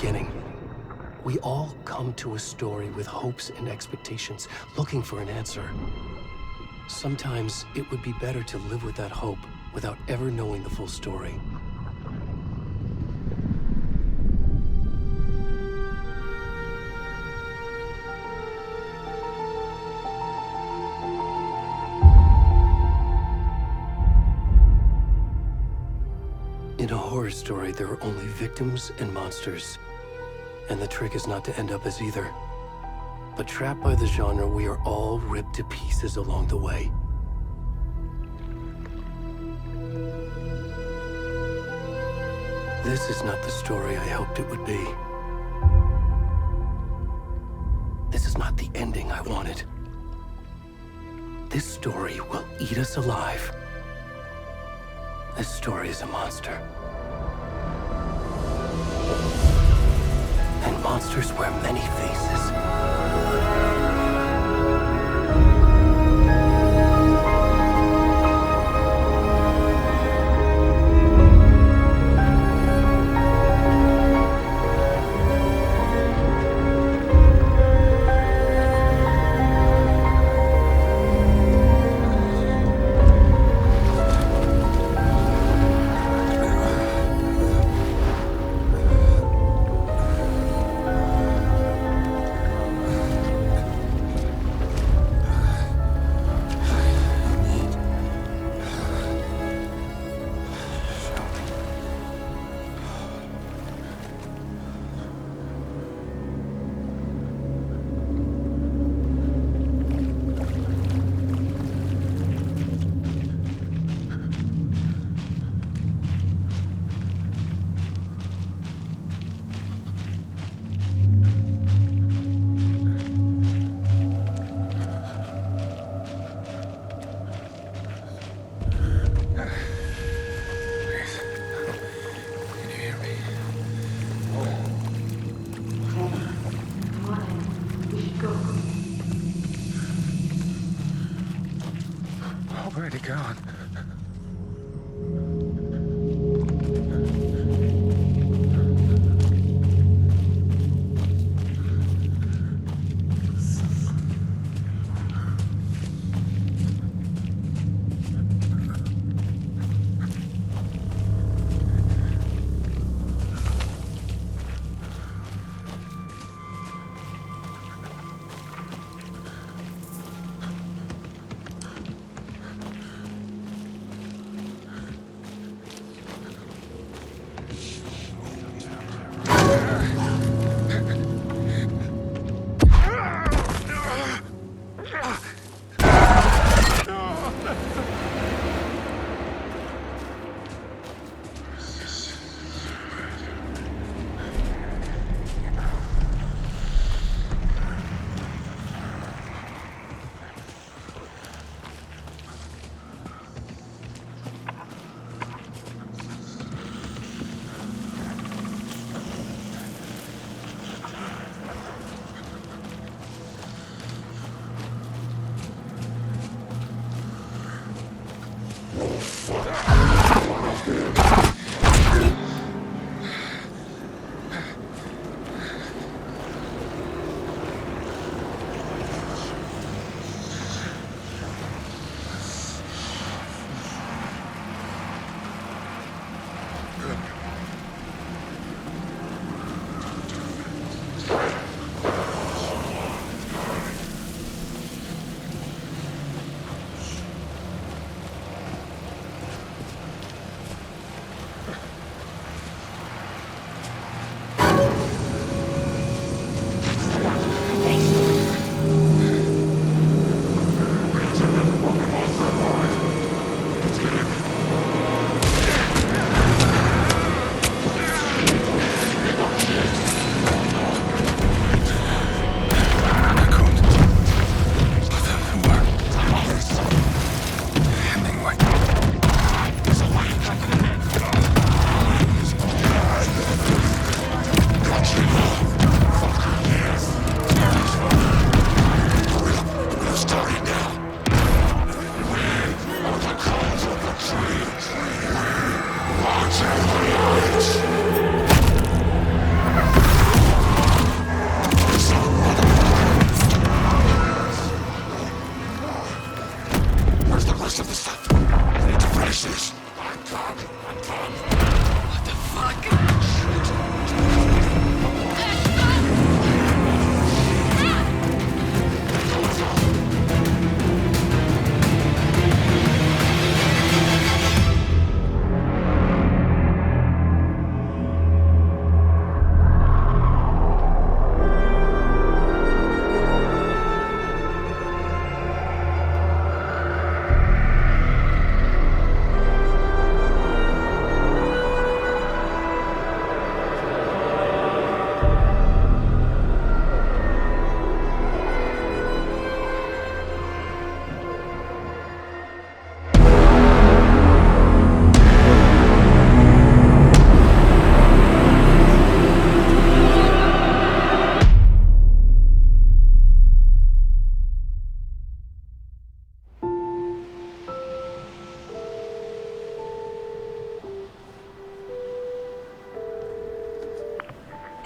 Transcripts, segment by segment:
beginning. We all come to a story with hopes and expectations, looking for an answer. Sometimes it would be better to live with that hope without ever knowing the full story. In a horror story, there are only victims and monsters. And the trick is not to end up as either. But trapped by the genre, we are all ripped to pieces along the way. This is not the story I hoped it would be. This is not the ending I wanted. This story will eat us alive. This story is a monster. And monsters wear many faces.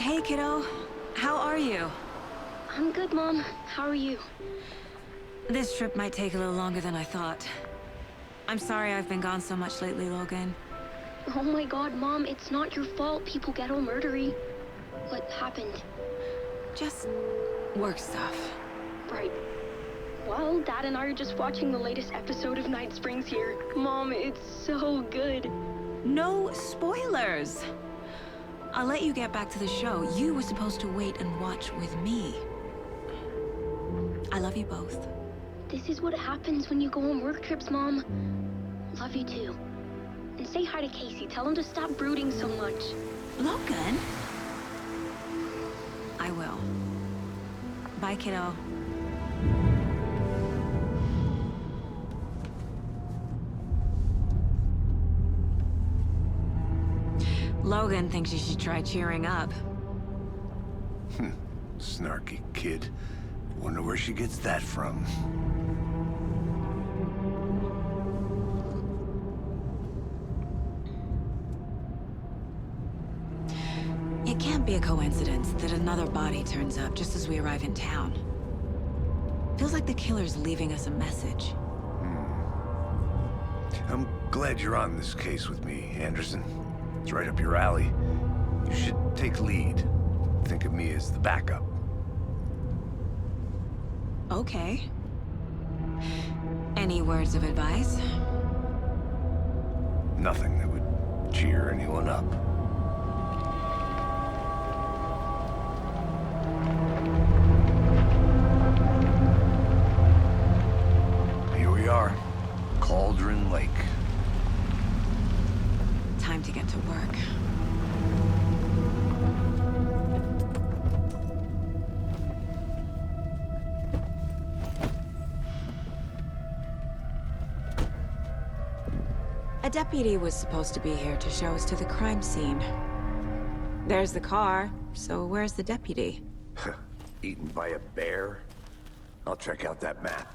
Hey, kiddo. How are you? I'm good, Mom. How are you? This trip might take a little longer than I thought. I'm sorry I've been gone so much lately, Logan. Oh my god, Mom, it's not your fault people get all murdery. What happened? Just work stuff. Right. Well, Dad and I are just watching the latest episode of Night Springs here. Mom, it's so good. No spoilers! I'll let you get back to the show. You were supposed to wait and watch with me. I love you both. This is what happens when you go on work trips, Mom. Love you too. And say hi to Casey. Tell him to stop brooding so much. Logan? I will. Bye, kiddo. Logan thinks you should try cheering up. Snarky kid. Wonder where she gets that from. It can't be a coincidence that another body turns up just as we arrive in town. Feels like the killer's leaving us a message. I'm glad you're on this case with me, Anderson. It's right up your alley. You should take lead. Think of me as the backup. Okay. Any words of advice? Nothing that would cheer anyone up. Here we are. Cauldron Lake. Time to get to work. A deputy was supposed to be here to show us to the crime scene. There's the car, so where's the deputy? Eaten by a bear? I'll check out that map.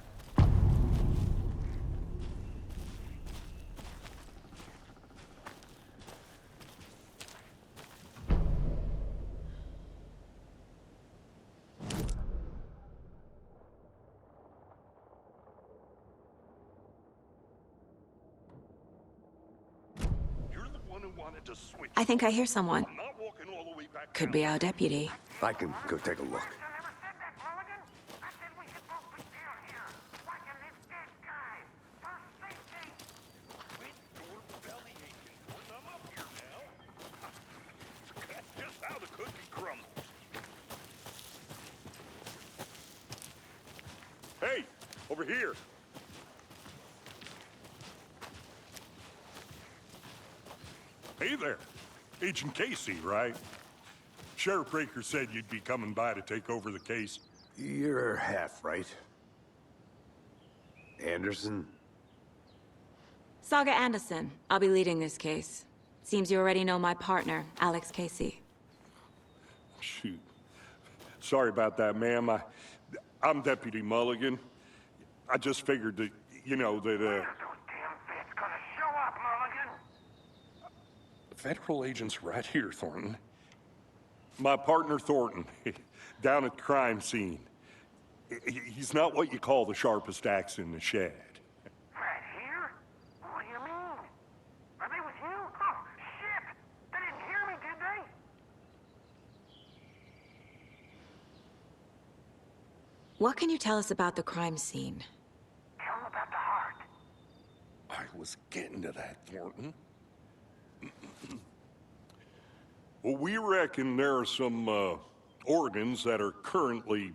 I think I hear someone. Could be our deputy. I can go take a look. Hey, over here. Hey there. Agent Casey, right? Sheriff Breaker said you'd be coming by to take over the case. You're half right. Anderson? Saga Anderson. I'll be leading this case. Seems you already know my partner, Alex Casey. Shoot. Sorry about that, ma'am. I'm Deputy Mulligan. I just figured that, you know, that, Those damn feds gonna show up, Mulligan. Federal agent's right here, Thornton. My partner, Thornton, down at the crime scene. He's not what you call the sharpest axe in the shed. Right here? What do you mean? Are they with you? Oh, shit! They didn't hear me, did they? What can you tell us about the crime scene? Tell them about the heart. I was getting to that, Thornton. Well, we reckon there are some organs that are currently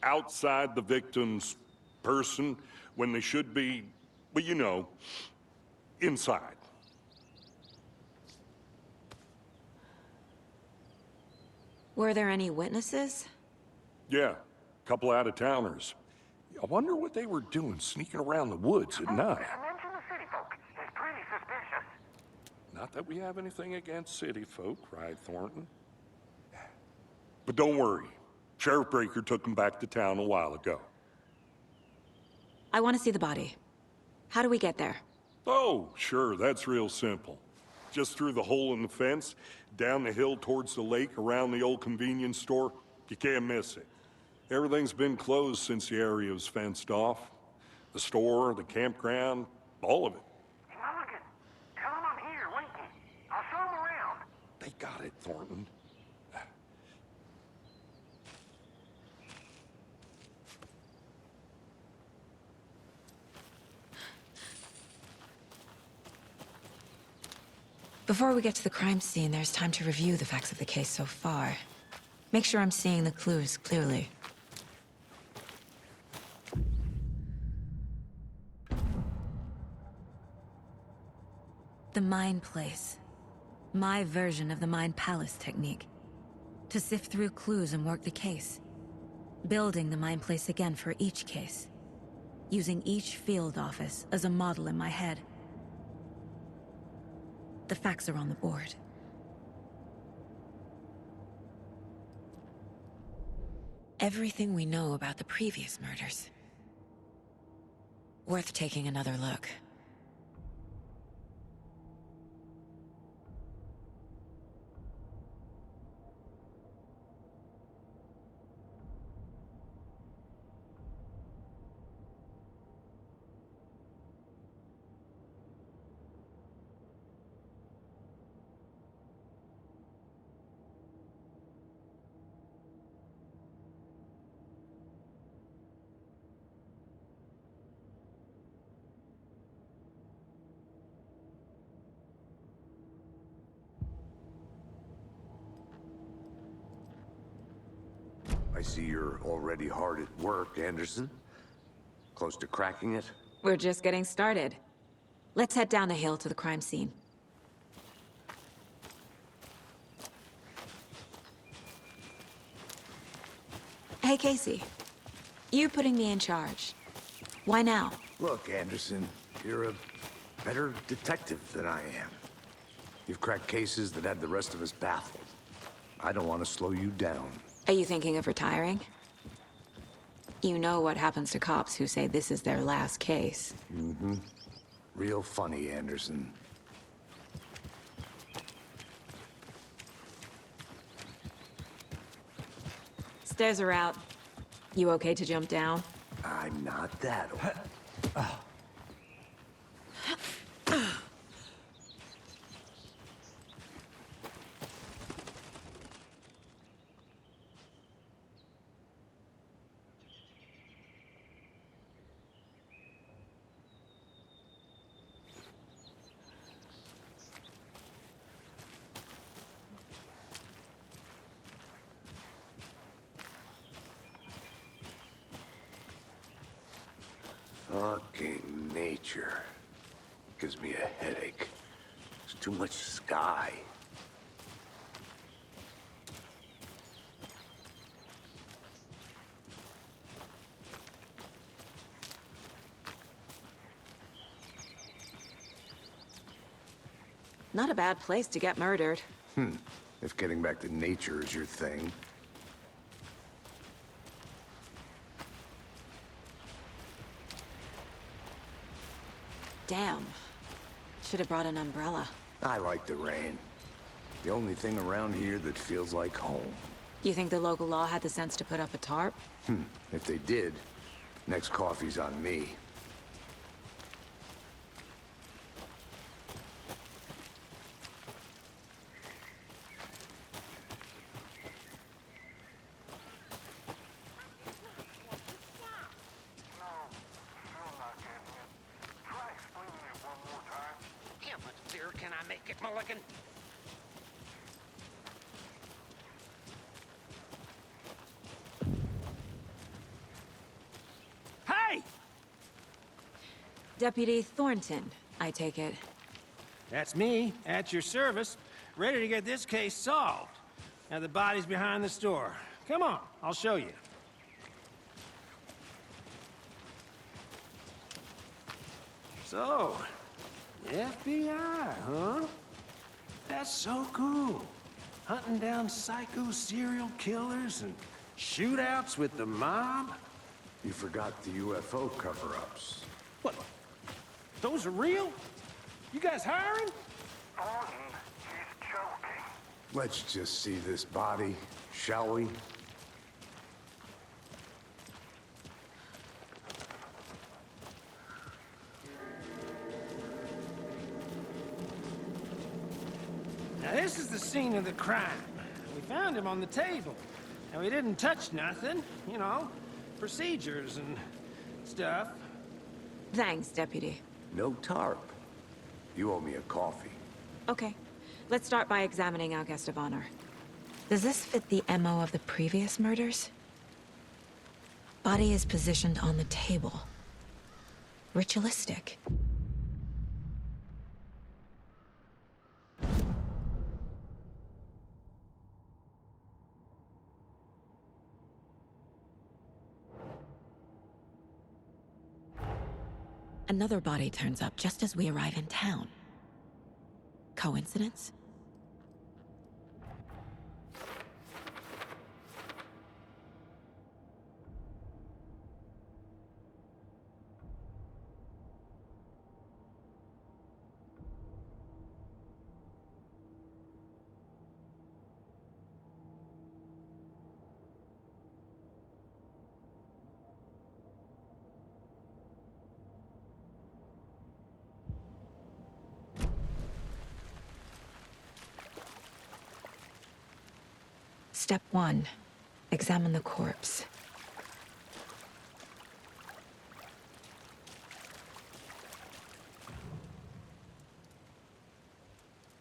outside the victim's person when they should be, well, you know, inside. Were there any witnesses? Yeah, a couple out-of-towners. I wonder what they were doing sneaking around the woods at night. Mention the city folk. It's pretty suspicious. Not that we have anything against city folk, right, Thornton? But don't worry. Sheriff Breaker took him back to town a while ago. I want to see the body. How do we get there? Oh, sure, that's real simple. just through the hole in the fence, down the hill towards the lake, around the old convenience store. You can't miss it. Everything's been closed since the area was fenced off. The store, the campground, all of it. Mulligan, tell him I'm here waiting. I'll show him around. They got it, Thornton. Before we get to the crime scene, there's time to review the facts of the case so far. Make sure I'm seeing the clues clearly. The Mind Place. My version of the Mind Palace technique. To sift through clues and work the case. Building the Mind Place again for each case. Using each field office as a model in my head. The facts are on the board. Everything we know about the previous murders. Worth taking another look. I see you're already hard at work, Anderson. Close to cracking it? We're just getting started. Let's head down the hill to the crime scene. Hey, Casey. You putting me in charge. Why now? Look, Anderson, you're a better detective than I am. You've cracked cases that had the rest of us baffled. I don't want to slow you down. Are you thinking of retiring? You know what happens to cops who say this is their last case. Mm-hmm. Real funny, Anderson. Stairs are out. You okay to jump down? I'm not that old. Fucking nature. Gives me a headache. There's too much sky. Not a bad place to get murdered. If getting back to nature is your thing. Damn. Should have brought an umbrella. I like the rain. The only thing around here that feels like home. You think the local law had the sense to put up a tarp? If they did, next coffee's on me. How much clearer can I make it, Mulligan? Hey! Deputy Thornton, I take it. That's me, at your service, ready to get this case solved. Now the body's behind the store. Come on, I'll show you. So, FBI, huh? That's so cool. Hunting down psycho serial killers and shootouts with the mob? You forgot the UFO cover-ups. What? Those are real? You guys hiring? Oh, yeah. Let's just see this body, shall we? Now this is the scene of the crime. We found him on the table. And we didn't touch nothing, you know, procedures and stuff. Thanks, Deputy. No tarp. You owe me a coffee. Okay, let's start by examining our guest of honor. Does this fit the MO of the previous murders? Body is positioned on the table. Ritualistic. Another body turns up just as we arrive in town. Coincidence? Step 1. Examine the corpse.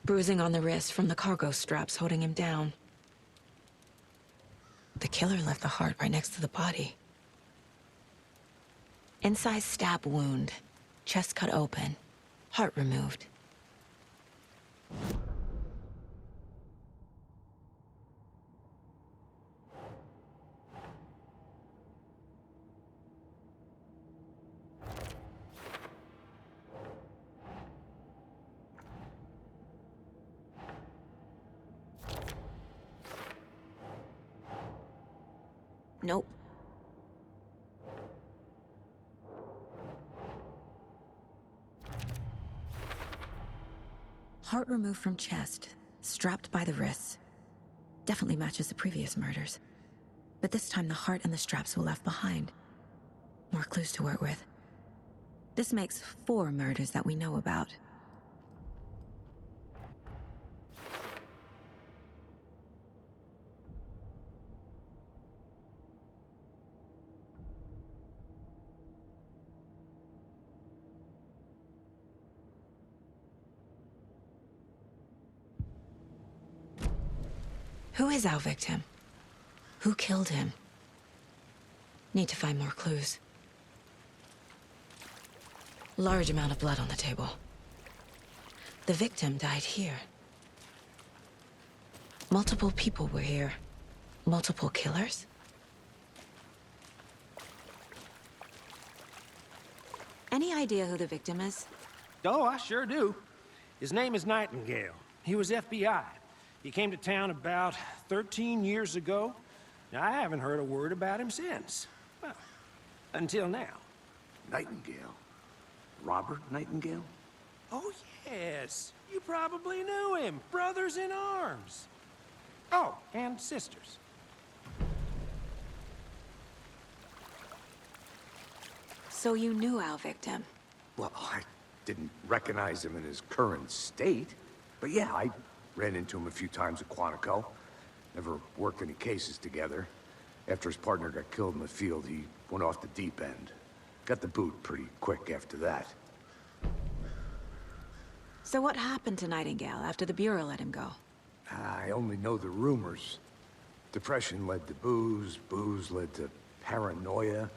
Bruising on the wrist from the cargo straps holding him down. The killer left the heart right next to the body. Inside stab wound. Chest cut open. Heart removed. Nope. Heart removed from chest, strapped by the wrists. Definitely matches the previous murders. But this time the heart and the straps were left behind. More clues to work with. This makes 4 murders that we know about. Who is our victim? Who killed him? Need to find more clues. Large amount of blood on the table. The victim died here. Multiple people were here. Multiple killers? Any idea who the victim is? Oh, I sure do. His name is Nightingale. He was FBI. He came to town about 13 years ago. Now, I haven't heard a word about him since. Well, until now. Nightingale? Robert Nightingale? Oh, yes. You probably knew him. Brothers in arms. Oh, and sisters. So you knew our victim? Well, I didn't recognize him in his current state. But yeah, I ran into him a few times at Quantico. Never worked any cases together. After his partner got killed in the field, he went off the deep end. Got the boot pretty quick after that. So what happened to Nightingale after the Bureau let him go? I only know the rumors. Depression led to booze, booze led to paranoia.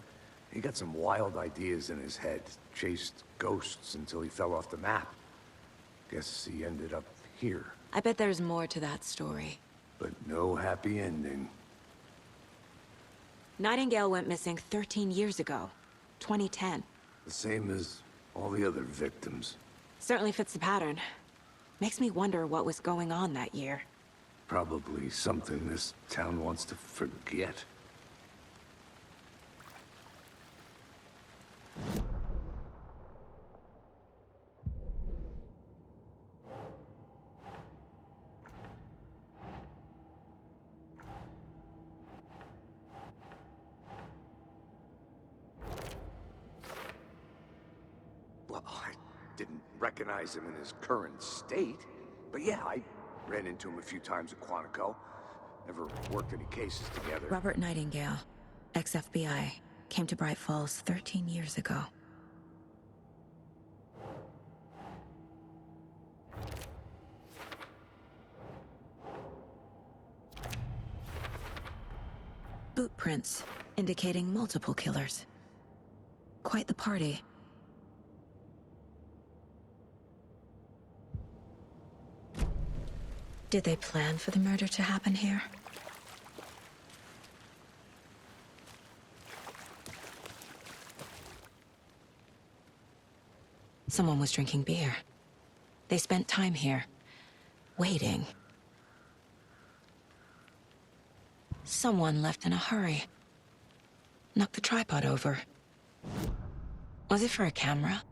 He got some wild ideas in his head, chased ghosts until he fell off the map. Guess he ended up here. I bet there's more to that story. But no happy ending. Nightingale went missing 13 years ago. 2010. The same as all the other victims. Certainly fits the pattern. Makes me wonder what was going on that year. Probably something this town wants to forget. recognize him in his current state, but yeah, I ran into him a few times at Quantico. Never worked any cases together. Robert Nightingale, ex-FBI, came to Bright Falls 13 years ago. Boot prints indicating multiple killers. Quite the party. Did they plan for the murder to happen here? Someone was drinking beer. They spent time here, waiting. Someone left in a hurry. Knocked the tripod over. Was it for a camera?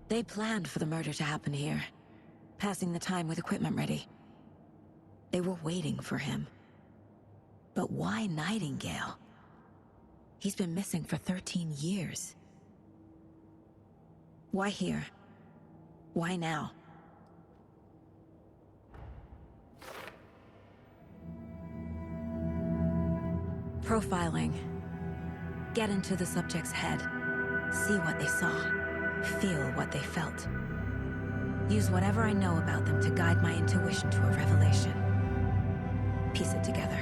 They planned for the murder to happen here, passing the time with equipment ready. They were waiting for him. But why Nightingale? He's been missing for 13 years. Why here? Why now? Profiling. Get into the subject's head. See what they saw. Feel what they felt. Use whatever I know about them to guide my intuition to a revelation. Piece it together.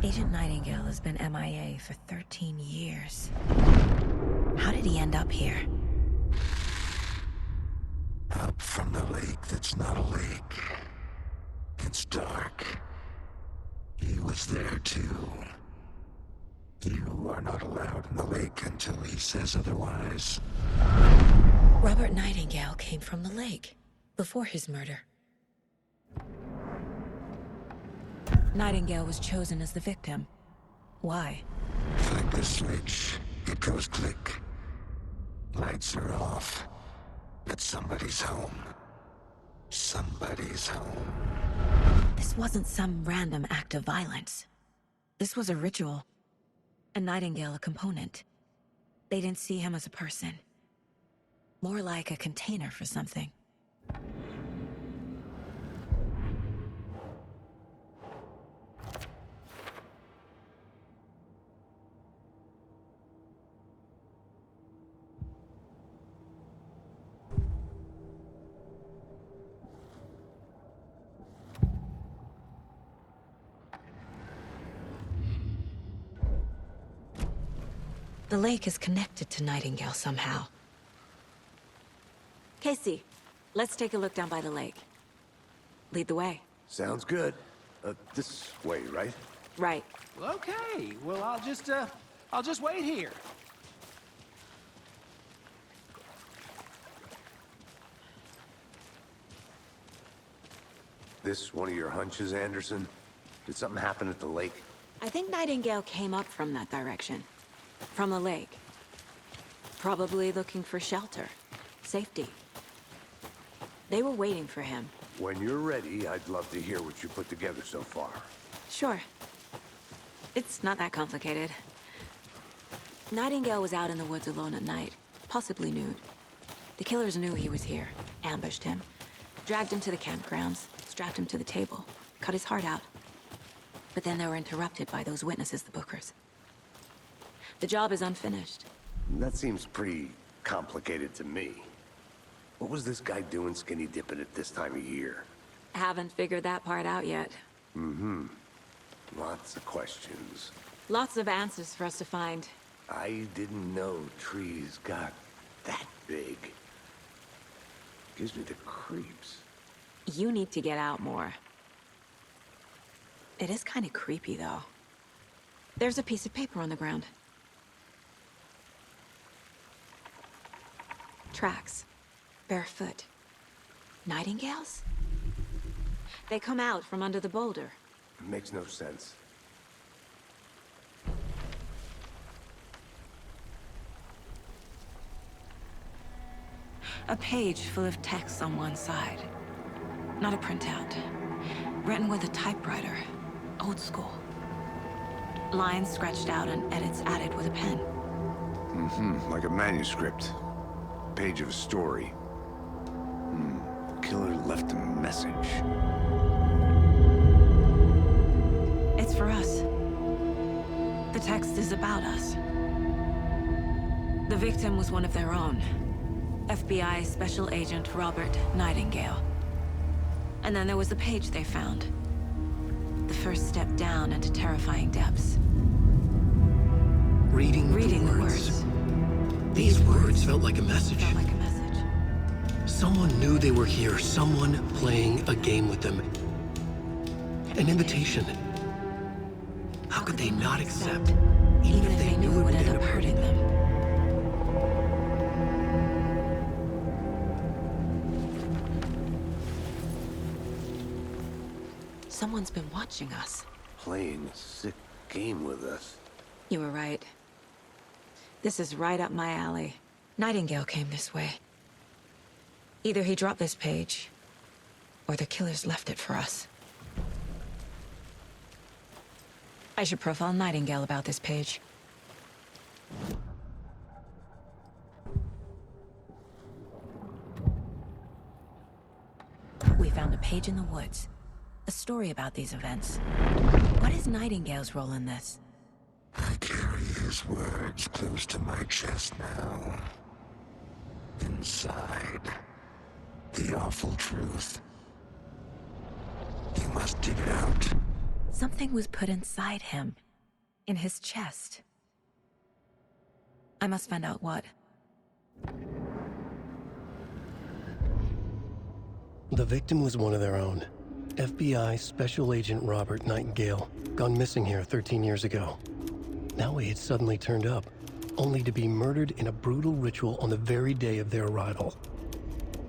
Agent Nightingale has been MIA for 13 years. How did he end up here? Up from the lake that's not a lake. It's dark. He was there too. You are not allowed in the lake until he says otherwise. Robert Nightingale came from the lake, before his murder. Nightingale was chosen as the victim. Why? Flick the switch, it goes click. Lights are off. But somebody's home. Somebody's home. This wasn't some random act of violence. This was a ritual. And Nightingale a component. They didn't see him as a person. More like a container for something. The lake is connected to Nightingale somehow. Casey, let's take a look down by the lake. Lead the way. Sounds good. This way, right? Right. Okay, well, I'll just wait here. This one of your hunches, Anderson? Did something happen at the lake? I think Nightingale came up from that direction. From the lake. Probably looking for shelter. Safety. They were waiting for him. When you're ready, I'd love to hear what you put together so far. Sure. It's not that complicated. Nightingale was out in the woods alone at night, possibly nude. The killers knew he was here, ambushed him, dragged him to the campgrounds, strapped him to the table, cut his heart out. But then they were interrupted by those witnesses, the Bookers. The job is unfinished. That seems pretty complicated to me. What was this guy doing skinny dipping at this time of year? Haven't figured that part out yet. Mm-hmm. Lots of questions. Lots of answers for us to find. I didn't know trees got that big. Gives me the creeps. You need to get out more. It is kind of creepy, though. There's a piece of paper on the ground. Tracks. Barefoot. Nightingales? They come out from under the boulder. It makes no sense. A page full of text on one side. Not a printout. Written with a typewriter. Old school. Lines scratched out and edits added with a pen. Like a manuscript. Page of a story. Killer left a message. It's for us. The text is about us. The victim was one of their own. FBI Special Agent Robert Nightingale. And then there was the page they found. The first step down into terrifying depths. Reading the words. These words felt like a message. Felt like a message. Someone knew they were here, someone playing a game with them. An invitation. How could they not accept, even if they knew it would end up hurting them? Someone's been watching us. Playing a sick game with us. You were right. This is right up my alley. Nightingale came this way. Either he dropped this page, or the killers left it for us. I should profile Nightingale about this page. We found a page in the woods. A story about these events. What is Nightingale's role in this? I carry his words close to my chest now. Inside, the awful truth. You must dig it out. Something was put inside him. In his chest. I must find out what. The victim was one of their own. FBI Special Agent Robert Nightingale, gone missing here 13 years ago. Now he had suddenly turned up, only to be murdered in a brutal ritual on the very day of their arrival.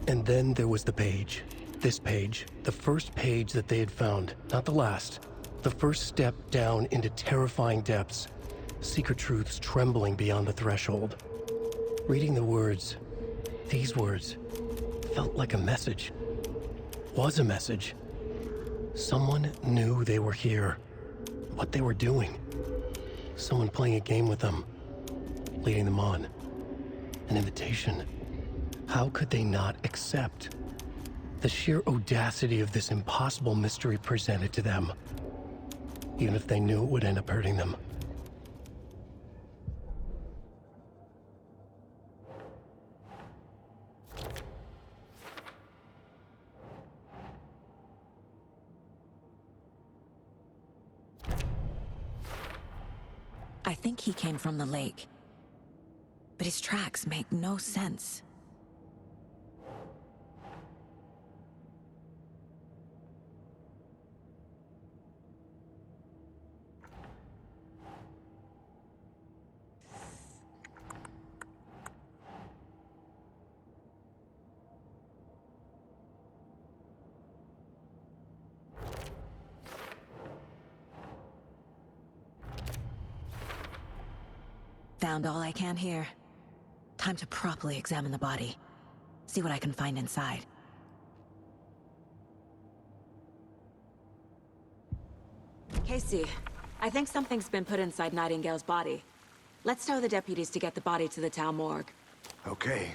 And then there was the page. This page, the first page that they had found, not the last. The first step down into terrifying depths, secret truths trembling beyond the threshold. Reading the words, these words, felt like a message. Was a message. Someone knew they were here, what they were doing. Someone playing a game with them, leading them on. An invitation. How could they not accept? The sheer audacity of this impossible mystery presented to them, even if they knew it would end up hurting them. I think he came from the lake. But his tracks make no sense. Found all I can here. Time to properly examine the body. See what I can find inside. Casey, I think something's been put inside Nightingale's body. Let's tell the deputies to get the body to the town morgue. Okay.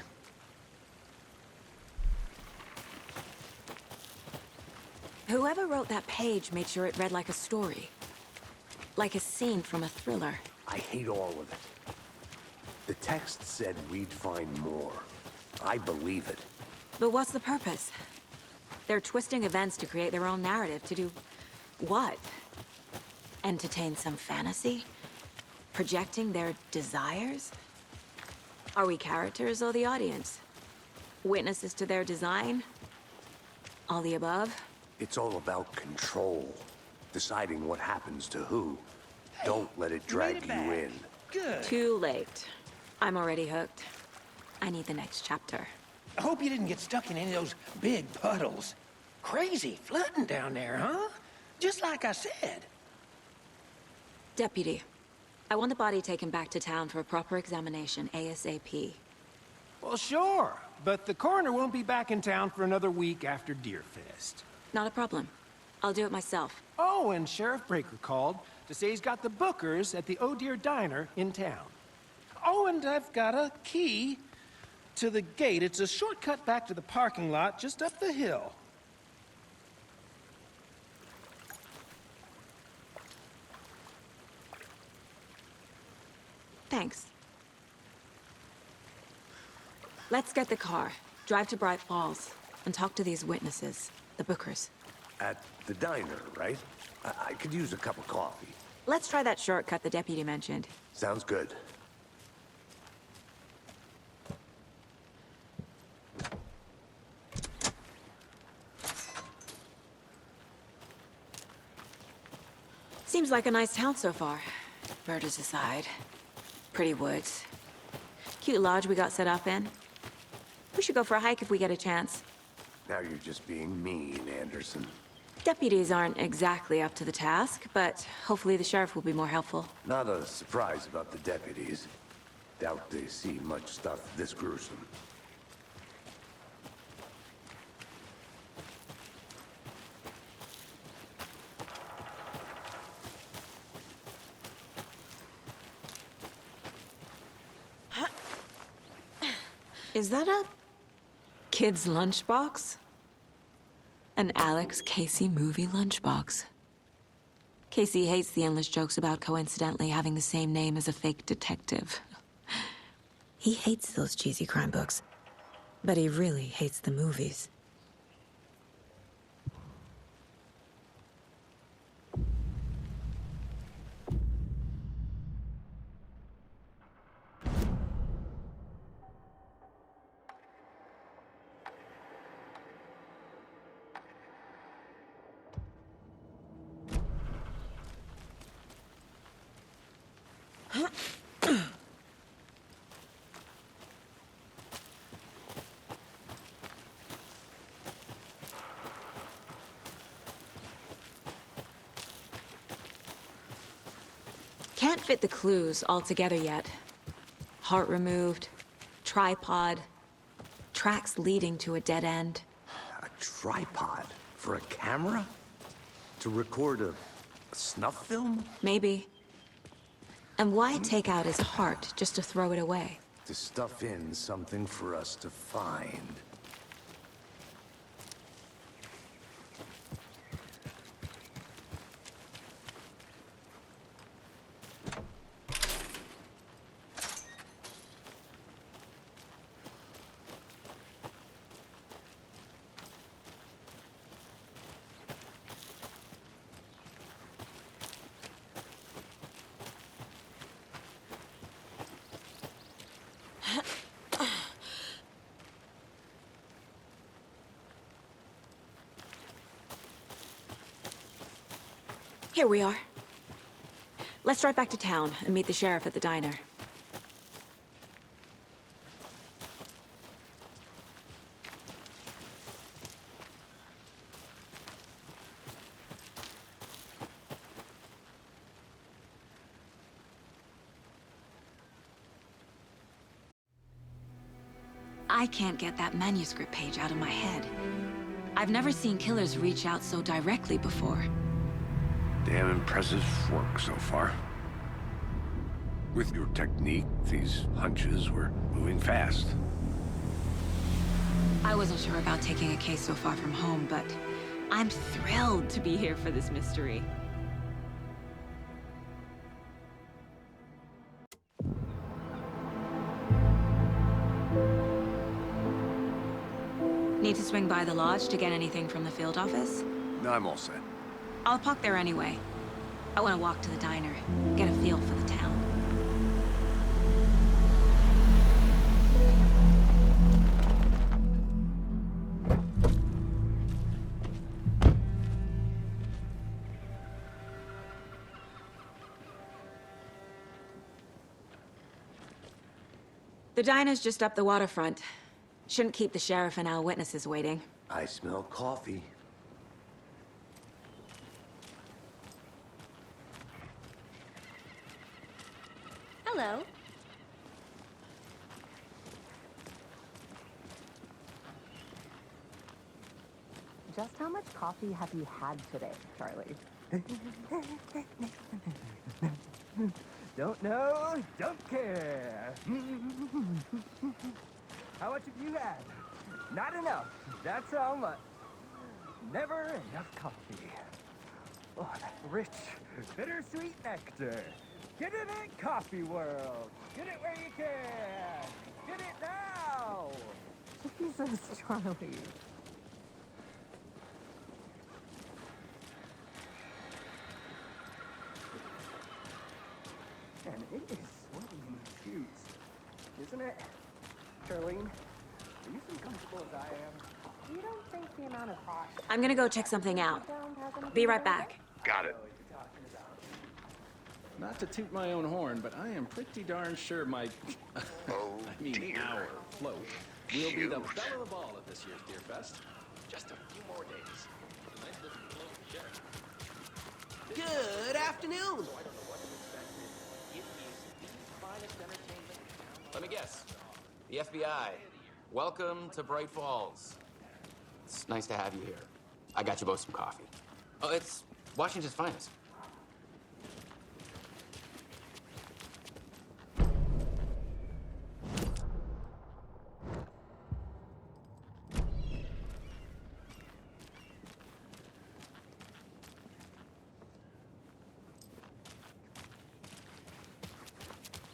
Whoever wrote that page made sure it read like a story. Like a scene from a thriller. I hate all of it. The text said we'd find more. I believe it. But what's the purpose? They're twisting events to create their own narrative to do what? Entertain some fantasy? Projecting their desires? Are we characters or the audience? Witnesses to their design? All the above? It's all about control. Deciding what happens to who. Don't let it drag you in. Good. Too late. I'm already hooked. I need the next chapter. I hope you didn't get stuck in any of those big puddles. crazy flooding down there, huh? Just like I said. Deputy, I want the body taken back to town for a proper examination, ASAP. Well, sure, but the coroner won't be back in town for another week after Deerfest. Not a problem. I'll do it myself. Oh, and Sheriff Breaker called to say he's got the Bookers at the Oh Dear Diner in town. Oh, and I've got a key to the gate. It's a shortcut back to the parking lot just up the hill. Thanks. Let's get the car, drive to Bright Falls, and talk to these witnesses, the Bookers. At the diner, right? I could use a cup of coffee. Let's try that shortcut the deputy mentioned. Sounds good. Seems like a nice town so far. Murders aside. Pretty woods. Cute lodge we got set up in. We should go for a hike if we get a chance. Now you're just being mean, Anderson. Deputies aren't exactly up to the task, but hopefully the sheriff will be more helpful. Not a surprise about the deputies. Doubt they see much stuff this gruesome. Is that a kid's lunchbox? An Alex Casey movie lunchbox. Casey hates the endless jokes about coincidentally having the same name as a fake detective. He hates those cheesy crime books, but he really hates the movies. Can't fit the clues all together yet. Heart removed, tripod, tracks leading to a dead end. A tripod? For a camera? To record a snuff film? Maybe. And why take out his heart just to throw it away? To stuff in something for us to find. Here we are. Let's drive back to town and meet the sheriff at the diner. I can't get that manuscript page out of my head. I've never seen killers reach out so directly before. Damn impressive work so far. With your technique, these hunches were moving fast. I wasn't sure about taking a case so far from home, but I'm thrilled to be here for this mystery. Need to swing by the lodge to get anything from the field office? No, I'm all set. I'll park there anyway. I want to walk to the diner, get a feel for the town. The diner's just up the waterfront. Shouldn't keep the sheriff and our witnesses waiting. I smell coffee. Hello. Just how much coffee have you had today, Charlie? Don't know, don't care. How much have you had? Not enough. That's how much. Never enough coffee. Oh, that rich, bittersweet nectar. Get it in Coffee World. Get it where you can. Get it now. Jesus, Charlie. And it is sweaty in these shoes, isn't it? Charlene, are you as comfortable as I am? You don't think the amount of hot... I'm gonna go check something out. Be right back. Got it. Not to toot my own horn, but I am pretty darn sure my... our float will be the belle of the ball at this year's Beer Fest. Just a few more days. Good afternoon. Let me guess. The FBI. Welcome to Bright Falls. It's nice to have you here. I got you both some coffee. Oh, it's Washington's finest.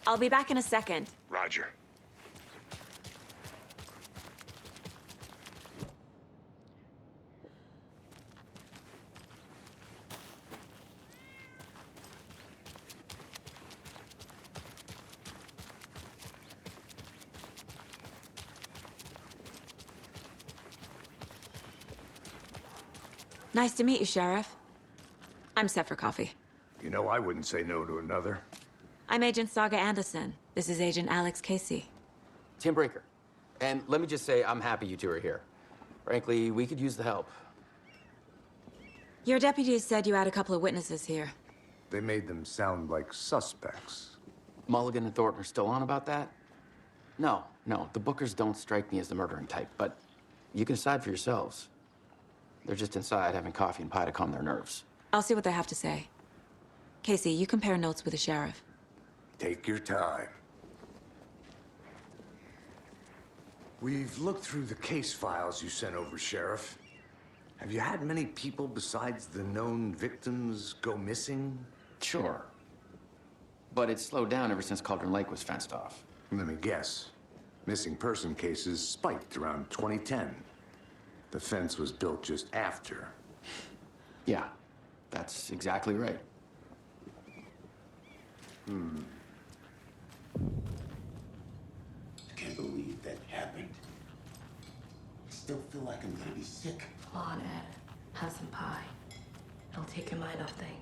I'll be back in a second. Roger. Nice to meet you, Sheriff. I'm set for coffee. You know, I wouldn't say no to another. I'm Agent Saga Anderson. This is Agent Alex Casey. Tim Breaker. And let me just say, I'm happy you two are here. Frankly, we could use the help. Your deputies said you had a couple of witnesses here. They made them sound like suspects. Mulligan and Thornton are still on about that? No, the Bookers don't strike me as the murdering type, but you can decide for yourselves. They're just inside having coffee and pie to calm their nerves. I'll see what they have to say. Casey, you compare notes with the sheriff. Take your time. We've looked through the case files you sent over, Sheriff. Have you had many people besides the known victims go missing? Sure. But it's slowed down ever since Cauldron Lake was fenced off. Let me guess. Missing person cases spiked around 2010. The fence was built just after. Yeah, that's exactly right. I can't believe that happened. I still feel like I'm gonna be sick. Come on, Ed. Have some pie. It'll take your mind off things.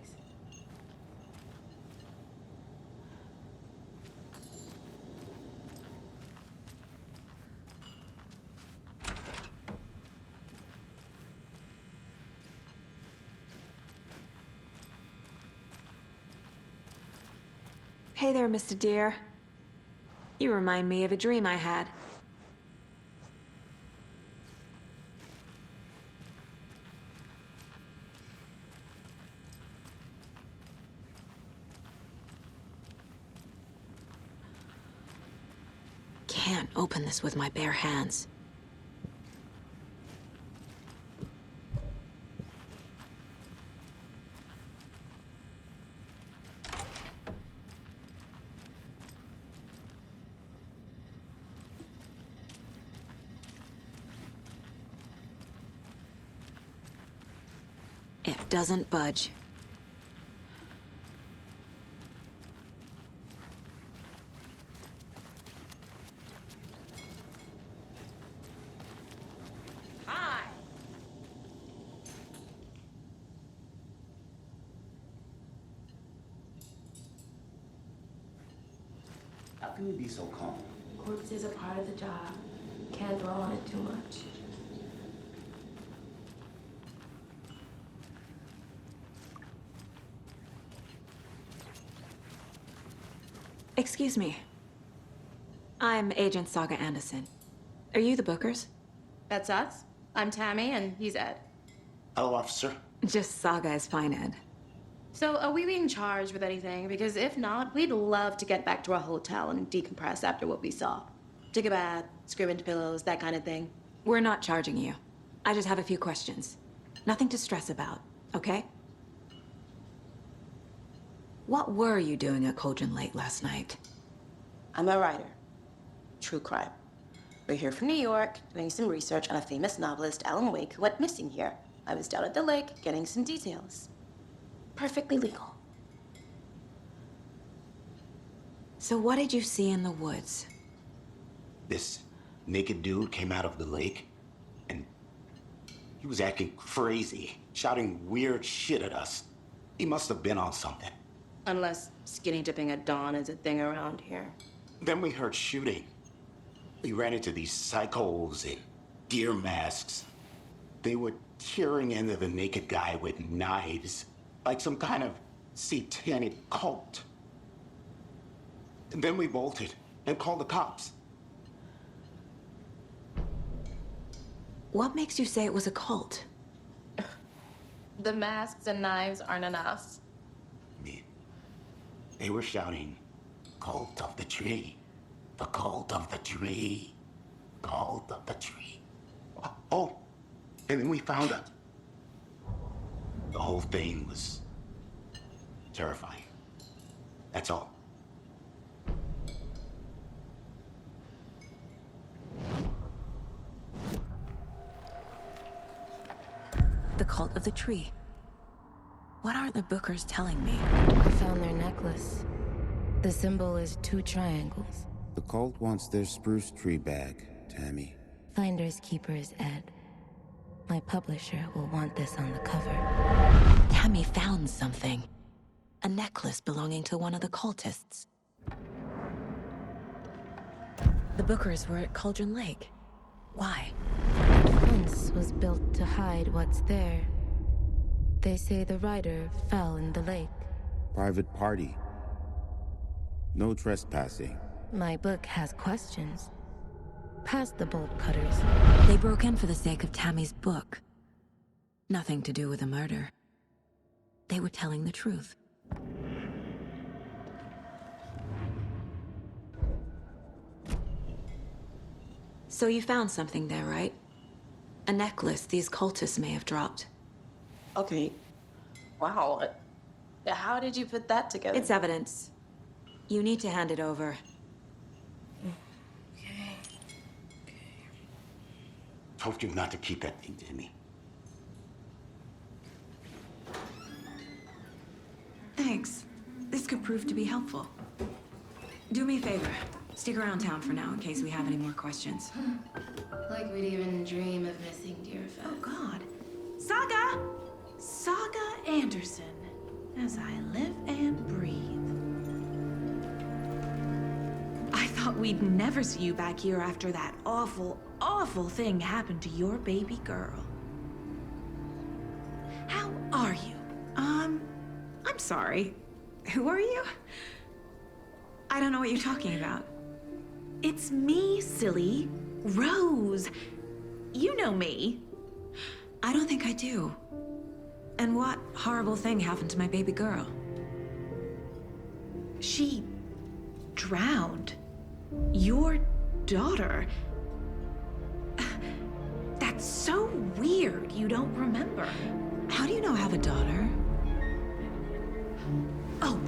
Hey there, Mr. Deer. You remind me of a dream I had. Can't open this with my bare hands. It doesn't budge. Hi! How can you be so calm? Corpses are part of the job. Can't dwell on it too much. Excuse me. I'm Agent Saga Anderson. Are you the Bookers? That's us. I'm Tammy, and he's Ed. Hello, officer. Just Saga is fine, Ed. So, are we being charged with anything? Because if not, we'd love to get back to our hotel and decompress after what we saw. Take a bath, scream into pillows, that kind of thing. We're not charging you. I just have a few questions. Nothing to stress about, okay? What were you doing at Cauldron Lake last night? I'm a writer. True crime. We're here from New York, doing some research on a famous novelist, Alan Wake, who went missing here. I was down at the lake, getting some details. Perfectly legal. So what did you see in the woods? This naked dude came out of the lake, and he was acting crazy, shouting weird shit at us. He must have been on something. Unless skinny dipping at dawn is a thing around here. Then we heard shooting. We ran into these psychos in deer masks. They were tearing into the naked guy with knives, like some kind of satanic cult. And then we bolted and called the cops. What makes you say it was a cult? The masks and knives aren't enough. They were shouting, "Cult of the tree, the cult of the tree, cult of the tree." Oh, and then we found out. The whole thing was terrifying. That's all. The cult of the tree. What are the Bookers telling me? I found their necklace. The symbol is 2 triangles. The cult wants their spruce tree back, Tammy. Finders keepers, Ed. My publisher will want this on the cover. Tammy found something. A necklace belonging to one of the cultists. The Bookers were at Cauldron Lake. Why? The fence was built to hide what's there. They say the writer fell in the lake. Private party. No trespassing. My book has questions. Past the bolt cutters. They broke in for the sake of Tammy's book. Nothing to do with a murder. They were telling the truth. So you found something there, right? A necklace these cultists may have dropped. Okay. Wow. How did you put that together? It's evidence. You need to hand it over. Okay. Told you not to keep that thing to me. Thanks. This could prove to be helpful. Do me a favor. Stick around town for now in case we have any more questions. Like we'd even dream of missing Deerfest. Oh, God. Saga! Saga Anderson. As I live and breathe. I thought we'd never see you back here after that awful, awful thing happened to your baby girl. How are you? I'm sorry. Who are you? I don't know what you're talking about. It's me, silly. Rose. You know me. I don't think I do. And what horrible thing happened to my baby girl? She drowned. Your daughter. That's so weird you don't remember. How do you know I have a daughter? Oh,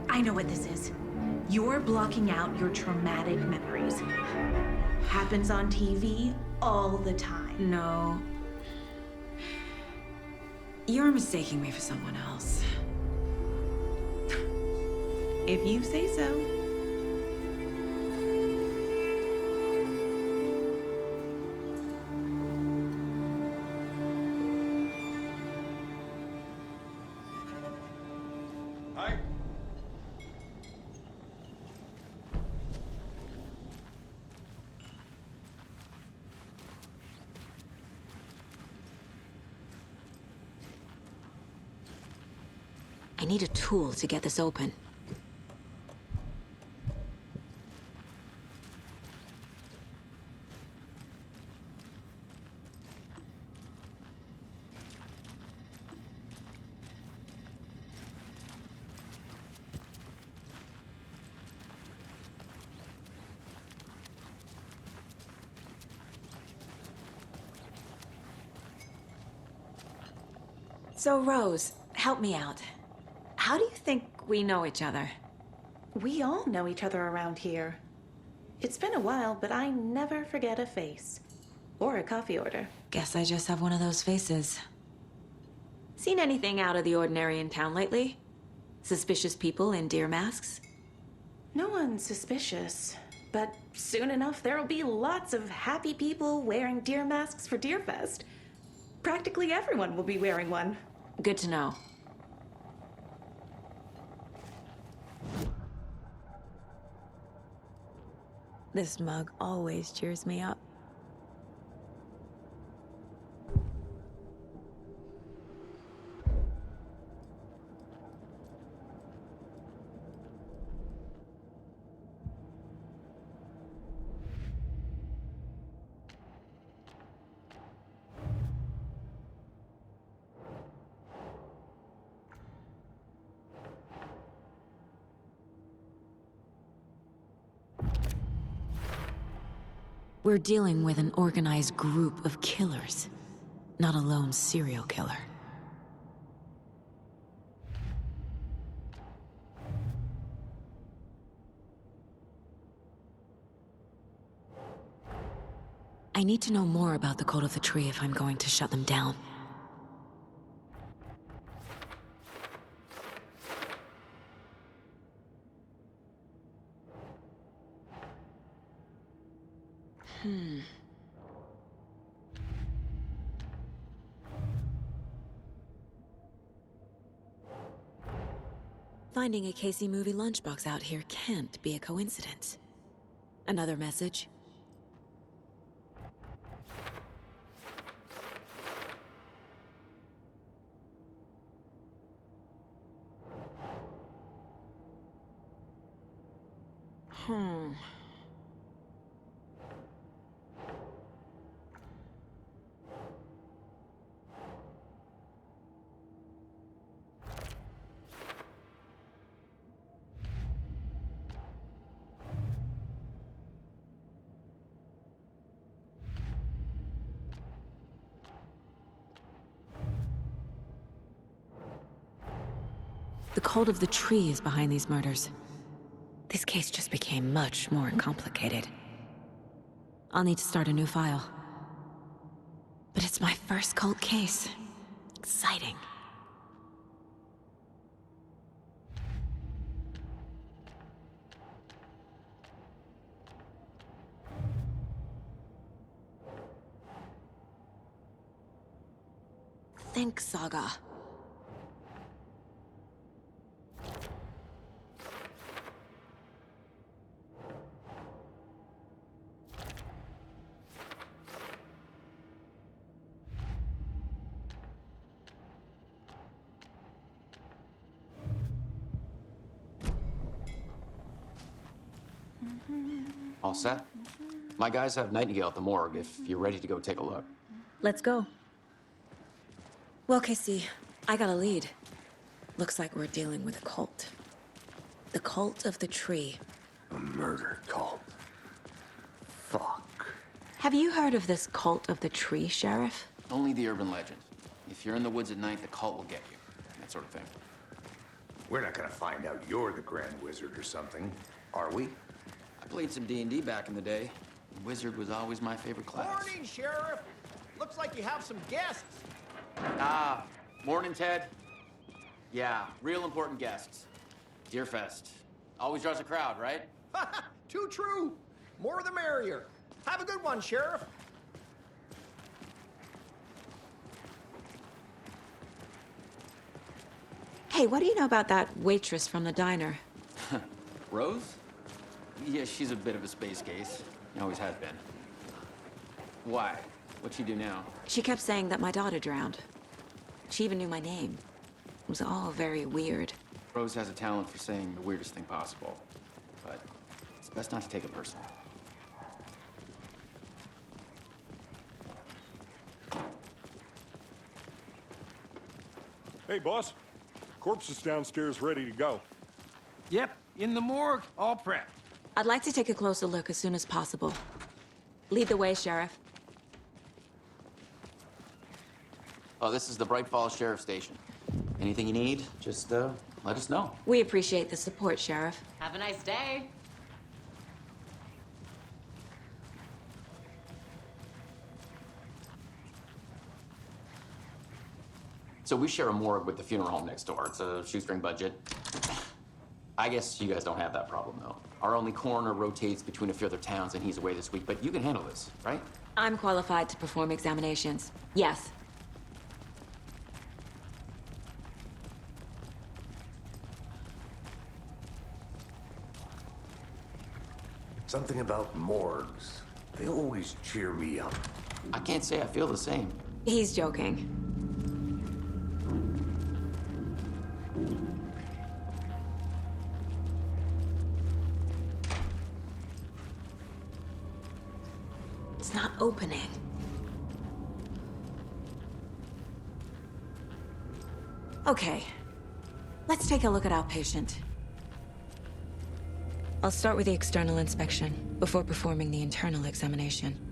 I know what this is. You're blocking out your traumatic memories. Happens on TV all the time. No. You're mistaking me for someone else. If you say so. Hi. I need a tool to get this open. So, Rose, help me out. How do you think we know each other? We all know each other around here. It's been a while, but I never forget a face. Or a coffee order. Guess I just have one of those faces. Seen anything out of the ordinary in town lately? Suspicious people in deer masks? No one's suspicious. But soon enough, there'll be lots of happy people wearing deer masks for Deerfest. Practically everyone will be wearing one. Good to know. This mug always cheers me up. We're dealing with an organized group of killers, not a lone serial killer. I need to know more about the Cult of the Tree if I'm going to shut them down. Finding a Casey movie lunchbox out here can't be a coincidence. Another message? The Cult of the Tree is behind these murders. This case just became much more complicated. I'll need to start a new file. But it's my first cult case. Exciting. Think, Saga. All set? My guys have Nightingale at the morgue if you're ready to go take a look. Let's go. Well, Casey, I got a lead. Looks like we're dealing with a cult. The Cult of the Tree. A murder cult. Fuck. Have you heard of this Cult of the Tree, Sheriff? Only the urban legend. If you're in the woods at night, the cult will get you. That sort of thing. We're not gonna find out you're the Grand Wizard or something, are we? I played some D&D back in the day. Wizard was always my favorite class. Morning, Sheriff. Looks like you have some guests. Ah, morning, Ted. Yeah, real important guests. Deerfest. Always draws a crowd, right? Too true. More the merrier. Have a good one, Sheriff. Hey, what do you know about that waitress from the diner? Rose? Yeah, she's a bit of a space case. Always has been. Why? What'd she do now? She kept saying that my daughter drowned. She even knew my name. It was all very weird. Rose has a talent for saying the weirdest thing possible. But it's best not to take it personal. Hey, boss. Corpse is downstairs ready to go. Yep, in the morgue, all prepped. I'd like to take a closer look as soon as possible. Lead the way, Sheriff. Oh, this is the Bright Falls Sheriff Station. Anything you need, just let us know. We appreciate the support, Sheriff. Have a nice day. So we share a morgue with the funeral home next door. It's a shoestring budget. I guess you guys don't have that problem, though. Our only coroner rotates between a few other towns, and he's away this week, but you can handle this, right? I'm qualified to perform examinations. Yes. Something about morgues. They always cheer me up. I can't say I feel the same. He's joking. It's not opening. Okay. Let's take a look at our patient. I'll start with the external inspection before performing the internal examination.